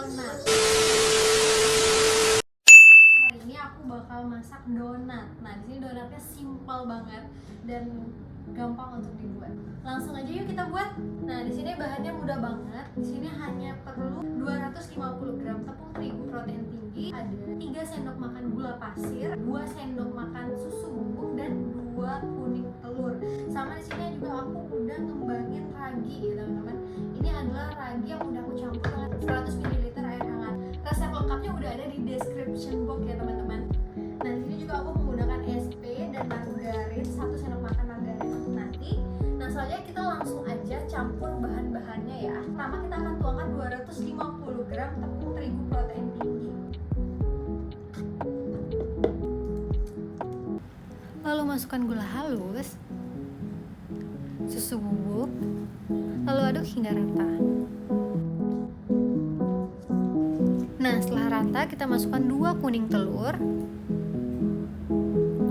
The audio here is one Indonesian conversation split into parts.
donat. Hari ini aku bakal masak donat. Nah, di sini donatnya simpel banget dan gampang untuk dibuat. Langsung aja yuk kita buat. Nah, di sini bahannya mudah banget. Di sini hanya perlu 250 gram tepung terigu protein tinggi, ada 3 sendok makan gula pasir, 2 sendok makan susu bubuk dan 2 kuning telur. Sama di sini juga aku udah ngembangin ragi ya teman-teman. Ini adalah ragi yang udah aku campur dengan 100 ml air hangat. Resep lengkapnya udah ada di description box ya teman-teman. Nah, di sini juga aku menggunakan SP dan margarin, 1 sendok makan margarin untuk nanti. Nah, selanjutnya kita langsung aja campur bahan-bahannya ya. Pertama kita akan tuangkan 250 gram tepung terigu protein tinggi. Lalu masukkan gula halus, susu bubuk, lalu aduk hingga rata. Nah, setelah rata kita masukkan 2 kuning telur.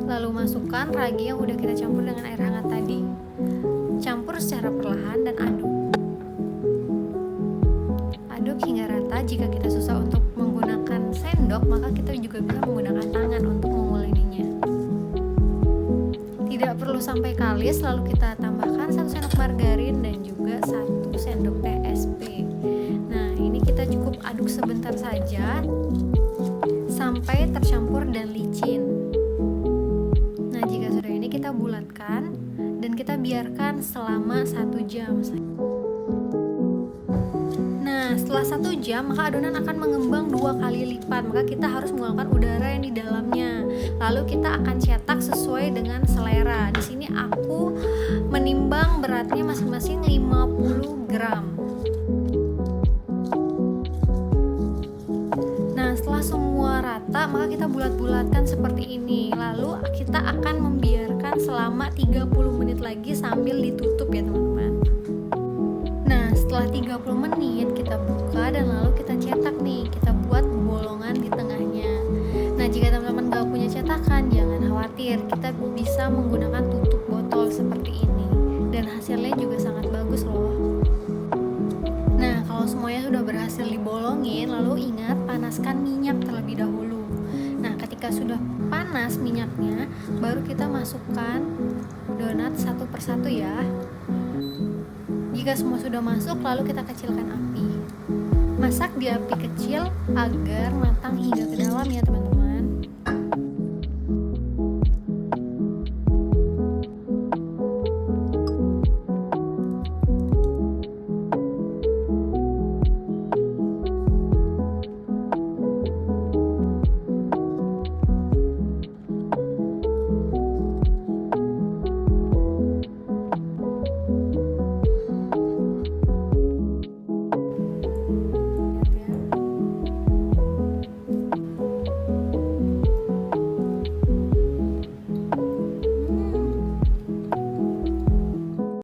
Lalu masukkan ragi yang udah kita campur dengan air hangat tadi. Campur secara perlahan dan aduk. Aduk hingga rata. Jika kita susah untuk menggunakan sendok, maka kita juga bisa menggunakan tangan untuk menguleninya. Tidak perlu sampai kalis, lalu kita tambahkan 1 sendok margarin dan juga 1 sendok teh SP. Nah, ini kita cukup aduk sebentar saja sampai tercampur dan licin. Nah, jika sudah ini kita bulatkan dan kita biarkan selama 1 jam. Nah, setelah 1 jam maka adonan akan mengembang 2 kali lipat. Maka kita harus mengeluarkan udara yang di dalamnya. Lalu kita akan cetak sesuai dengan selera. Di sini aku menimbang beratnya masing-masing 50 gram. Nah, setelah semua rata maka kita bulat-bulatkan seperti ini. Lalu kita akan membiarkan selama 30 menit lagi sambil ditutup ya teman-teman. Nah, setelah 30 menit kita buka dan lalu kita cetak nih. Kita buat bolongan di tengahnya. Nah, jika teman-teman gak punya cetakan, jangan khawatir. Kita bisa menggunakan tutup botol seperti ini. Dan hasilnya juga sangat bagus loh. Nah, kalau semuanya sudah berhasil dibolongin, lalu ingat panaskan minyak terlebih dahulu. Nah, ketika sudah panas minyaknya, baru kita masukkan donat satu persatu ya. Jika semua sudah masuk, lalu kita kecilkan api. Masak di api kecil agar matang hingga ke dalam ya teman-teman.